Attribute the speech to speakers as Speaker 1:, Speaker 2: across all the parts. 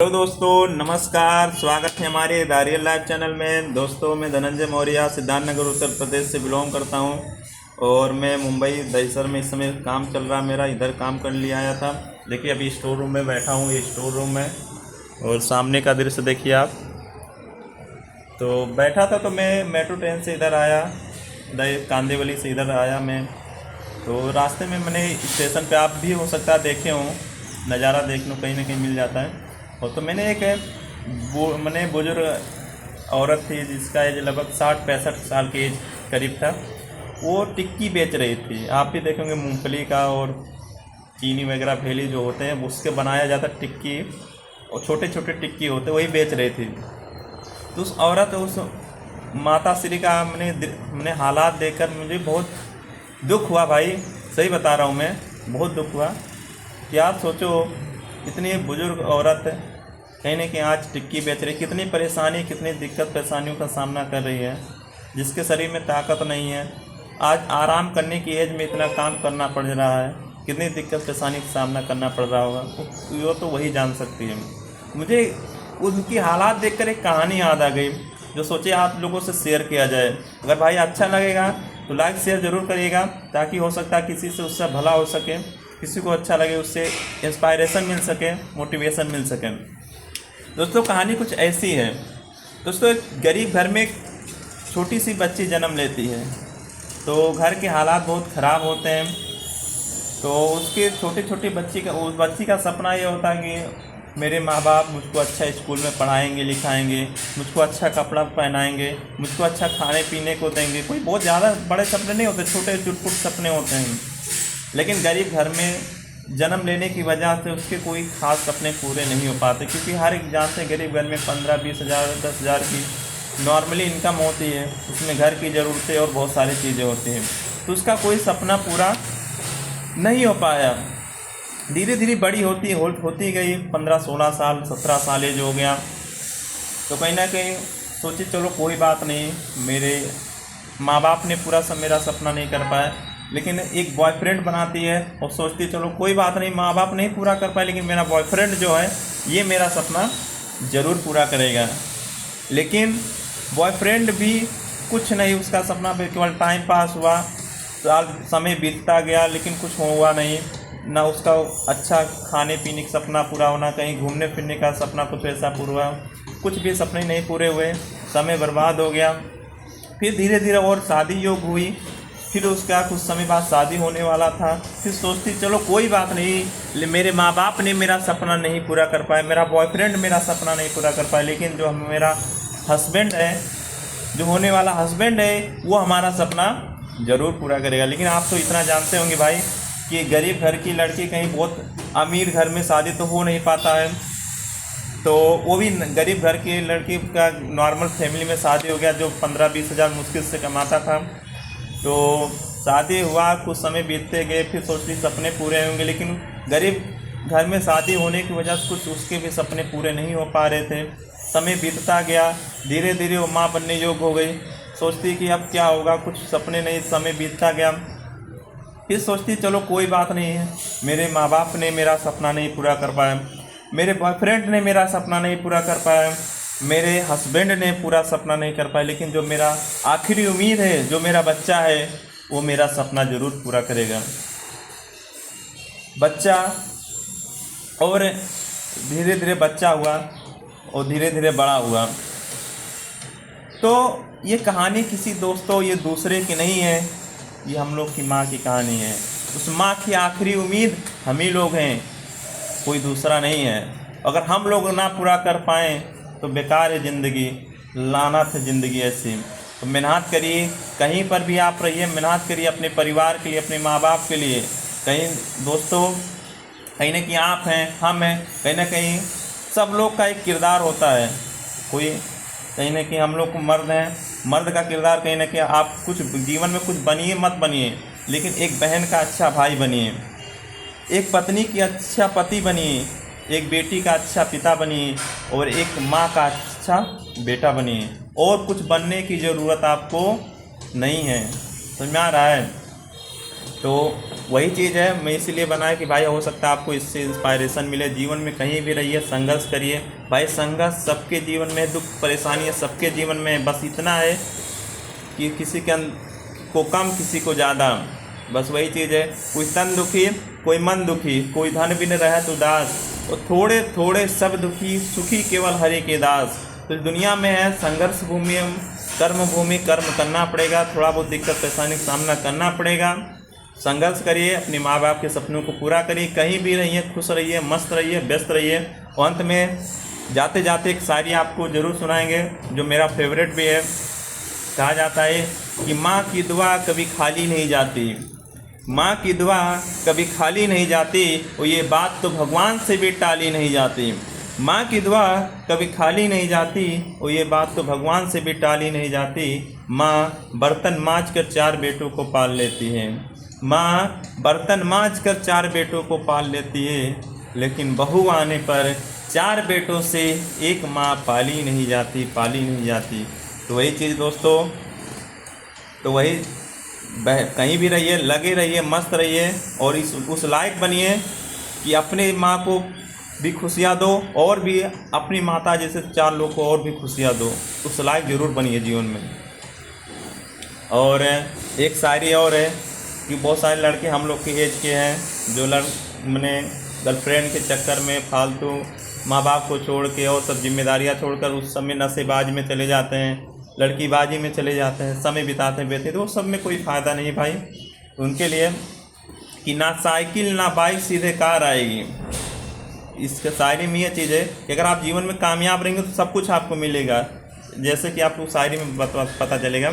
Speaker 1: Hello दोस्तों, नमस्कार। स्वागत है हमारे दारियल लाइव चैनल में। दोस्तों, मैं धनंजय मौर्य सिद्धार्थनगर उत्तर प्रदेश से बिलोंग करता हूं और मैं मुंबई दहिसर में इस समय काम चल रहा मेरा, इधर काम कर लिया आया था। देखिए, अभी स्टोर रूम में बैठा हूं, ये स्टोर रूम है और सामने का दृश्य देखिए आप। तो बैठा था तो मैं मेट्रो ट्रेन से इधर आया, कांदिवली से इधर आया मैं। तो रास्ते में मैंने स्टेशन पे, आप भी हो सकता है देखे हों, नज़ारा देखने को कहीं ना कहीं मिल जाता है। और तो मैंने एक मैंने बुजुर्ग औरत थी जिसका एज लगभग 60-65 साल की एज करीब था। वो टिक्की बेच रही थी। आप भी देखेंगे मूंगफली का और चीनी वगैरह भेली जो होते हैं उसके बनाया जाता टिक्की, और छोटे छोटे टिक्की होते वही बेच रही थी। तो उस औरत, उस माता श्री का मैंने हालात देखकर मुझे बहुत दुख हुआ भाई। सही बता रहा हूँ मैं, बहुत दुख हुआ कि आप सोचो, इतनी बुजुर्ग औरत कहीं ना कहीं आज टिक्की बेच रही, कितनी परेशानी, कितनी दिक्कत परेशानियों का सामना कर रही है, जिसके शरीर में ताकत नहीं है। आज आराम करने की एज में इतना काम करना पड़ रहा है, कितनी दिक्कत परेशानी का सामना करना पड़ रहा होगा वो तो वही जान सकती है। मुझे उनकी हालात देखकर एक कहानी याद आ गई जो सोचे आप लोगों से शेयर किया जाए। अगर भाई अच्छा लगेगा तो लाइक शेयर ज़रूर करिएगा, ताकि हो सकता है किसी से उससे भला हो सके, किसी को अच्छा लगे, उससे इंस्पायरेशन मिल सके, मोटिवेशन मिल सके। दोस्तों, कहानी कुछ ऐसी है। दोस्तों, एक गरीब घर में एक छोटी सी बच्ची जन्म लेती है। तो घर के हालात बहुत ख़राब होते हैं। तो उसके छोटे छोटे उस बच्ची का सपना ये होता है कि मेरे माँ बाप मुझको अच्छा स्कूल में पढ़ाएंगे लिखाएंगे, मुझको अच्छा कपड़ा पहनाएंगे, मुझको अच्छा खाने पीने को देंगे। कोई बहुत ज़्यादा बड़े सपने नहीं होते, छोटे चुटपुट सपने होते हैं। लेकिन गरीब घर में जन्म लेने की वजह से उसके कोई ख़ास सपने पूरे नहीं हो पाते, क्योंकि हर एक जानते हैं गरीब घर में 15-20 हज़ार 10 हज़ार की नॉर्मली इनकम होती है। उसमें घर की ज़रूरतें और बहुत सारी चीज़ें होती हैं। तो उसका कोई सपना पूरा नहीं हो पाया। धीरे धीरे बड़ी होती गई, 15-16 साल 17 साल एज हो गया। तो कहीं ना कहीं सोची चलो कोई बात नहीं, मेरे माँ बाप ने पूरा मेरा सपना नहीं कर पाया, लेकिन एक बॉयफ्रेंड बनाती है और सोचती है चलो कोई बात नहीं, माँ बाप नहीं पूरा कर पाए, लेकिन मेरा बॉयफ्रेंड जो है ये मेरा सपना ज़रूर पूरा करेगा। लेकिन बॉयफ्रेंड भी कुछ नहीं, उसका सपना केवल टाइम पास हुआ। समय बीतता गया लेकिन कुछ हुआ नहीं। ना उसका अच्छा खाने पीने का सपना पूरा होना, कहीं घूमने फिरने का सपना कुछ ऐसा पूरा हुआ, कुछ भी सपने नहीं पूरे हुए, समय बर्बाद हो गया। फिर धीरे धीरे और शादी योग हुई। फिर उसका कुछ समय बाद शादी होने वाला था। फिर सोचती चलो कोई बात नहीं, मेरे माँ बाप ने मेरा सपना नहीं पूरा कर पाए, मेरा बॉयफ्रेंड मेरा सपना नहीं पूरा कर पाया, लेकिन जो मेरा हस्बैंड है, जो होने वाला हस्बैंड है, वो हमारा सपना ज़रूर पूरा करेगा। लेकिन आप तो इतना जानते होंगे भाई कि गरीब घर की लड़की कहीं बहुत अमीर घर में शादी तो हो नहीं पाता है। तो वो भी गरीब घर की लड़की का नॉर्मल फैमिली में शादी हो गया, जो 15-20 हज़ार मुश्किल से कमाता था। तो शादी हुआ, कुछ समय बीतते गए, फिर सोचती सपने पूरे होंगे, लेकिन गरीब घर में शादी होने की वजह से कुछ उसके भी सपने पूरे नहीं हो पा रहे थे। समय बीतता गया, धीरे धीरे वो माँ बनने योग्य हो गई। सोचती कि अब क्या होगा, कुछ सपने नहीं, समय बीतता गया। फिर सोचती चलो कोई बात नहीं है, मेरे माँ बाप ने मेरा सपना नहीं पूरा कर पाया, मेरे बॉयफ्रेंड ने मेरा सपना नहीं पूरा कर पाया, मेरे हस्बैंड ने पूरा सपना नहीं कर पाया, लेकिन जो मेरा आखिरी उम्मीद है, जो मेरा बच्चा है, वो मेरा सपना ज़रूर पूरा करेगा। बच्चा, और धीरे धीरे बच्चा हुआ और धीरे धीरे बड़ा हुआ। तो ये कहानी किसी दोस्तों ये दूसरे की नहीं है, ये हम लोग की माँ की कहानी है। उस माँ की आखिरी उम्मीद हम ही लोग हैं, कोई दूसरा नहीं है। अगर हम लोग ना पूरा कर पाएँ तो बेकार है ज़िंदगी, लानत है ज़िंदगी ऐसी। तो मेहनत करिए, कहीं पर भी आप रहिए, मेहनत करिए अपने परिवार के लिए, अपने माँ बाप के लिए। कहीं दोस्तों, कहीं ना कहीं आप हैं, हम हैं, कहीं ना कहीं सब लोग का एक किरदार होता है। कोई कहीं ना कहीं हम लोग को मर्द हैं, मर्द का किरदार कहीं ना कहीं आप कुछ जीवन में कुछ बनिए मत बनिए, लेकिन एक बहन का अच्छा भाई बनिए, एक पत्नी की अच्छा पति बनिए, एक बेटी का अच्छा पिता बनिए, और एक माँ का अच्छा बेटा बनिए। और कुछ बनने की ज़रूरत आपको नहीं है। समझ में आ रहा है? तो वही चीज़ है, मैं इसीलिए बनाया कि भाई हो सकता है आपको इससे इंस्पायरेशन मिले। जीवन में कहीं भी रहिए, संघर्ष करिए भाई। संघर्ष सबके जीवन में, दुख परेशानी है सबके जीवन में। बस इतना है कि किसी को कम, किसी को ज़्यादा, बस वही चीज़ है। कोई तन दुखी, कोई मन दुखी, कोई धन बिन रहत उदास, और थोड़े थोड़े सब दुखी, सुखी केवल हरि के दास। तो दुनिया में है संघर्ष भूमि, कर्म भूमि, कर्म करना पड़ेगा, थोड़ा बहुत दिक्कत परेशानी का सामना करना पड़ेगा। संघर्ष करिए, अपने माँ बाप के सपनों को पूरा करिए, कहीं भी रहिए, खुश रहिए, मस्त रहिए, व्यस्त रहिए। और अंत में जाते जाते एक शायरी आपको ज़रूर सुनाएंगे जो मेरा फेवरेट भी है। कहा जाता है कि माँ की दुआ कभी खाली नहीं जाती, माँ की दुआ कभी खाली नहीं जाती, और ये बात तो भगवान से भी टाली नहीं जाती। माँ की दुआ कभी खाली नहीं जाती, और ये बात तो भगवान से भी टाली नहीं जाती। माँ बर्तन मांज कर 4 बेटों को पाल लेती है, माँ बर्तन मांज कर 4 बेटों को पाल लेती है, लेकिन बहू आने पर 4 बेटों से एक माँ पाली नहीं जाती, पाली नहीं जाती। तो वही चीज़ दोस्तों, तो वही कहीं भी रहिए, लगे रहिए, मस्त रहिए, और उस लायक बनिए कि अपने माँ को भी खुशियाँ दो, और भी अपनी माता जैसे 4 लोग को और भी खुशियाँ दो। उस लायक ज़रूर बनिए जीवन में। और एक शायरी और है कि बहुत सारे लड़के हम लोग के एज के हैं जो मैंने गर्लफ्रेंड के चक्कर में फालतू माँ बाप को छोड़ के और सब जिम्मेदारियाँ छोड़कर उस समय नशेबाज में चले जाते हैं, लड़कीबाजी में चले जाते हैं, समय बिताते हैं बेहते, तो उस सब में कोई फ़ायदा नहीं भाई। उनके लिए कि ना साइकिल ना बाइक सीधे कार आएगी। इसके शायरी में ये चीज़ है कि अगर आप जीवन में कामयाब रहेंगे तो सब कुछ आपको मिलेगा। जैसे कि आपको शायरी में पता चलेगा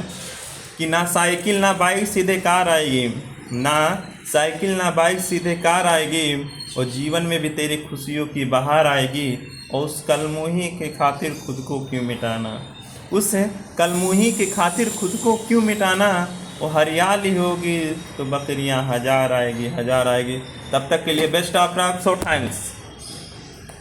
Speaker 1: कि ना साइकिल ना बाइक सीधे कार आएगी, ना साइकिल ना बाइक सीधे कार आएगी, और जीवन में भी तेरी खुशियों की बहार आएगी। और उस कलमुही के खातिर खुद को क्यों मिटाना, उस कलमुही के खातिर खुद को क्यों मिटाना। और हरियाली होगी तो बकरियां 1000 आएगी, 1000 आएगी। तब तक के लिए best of luck, so thanks.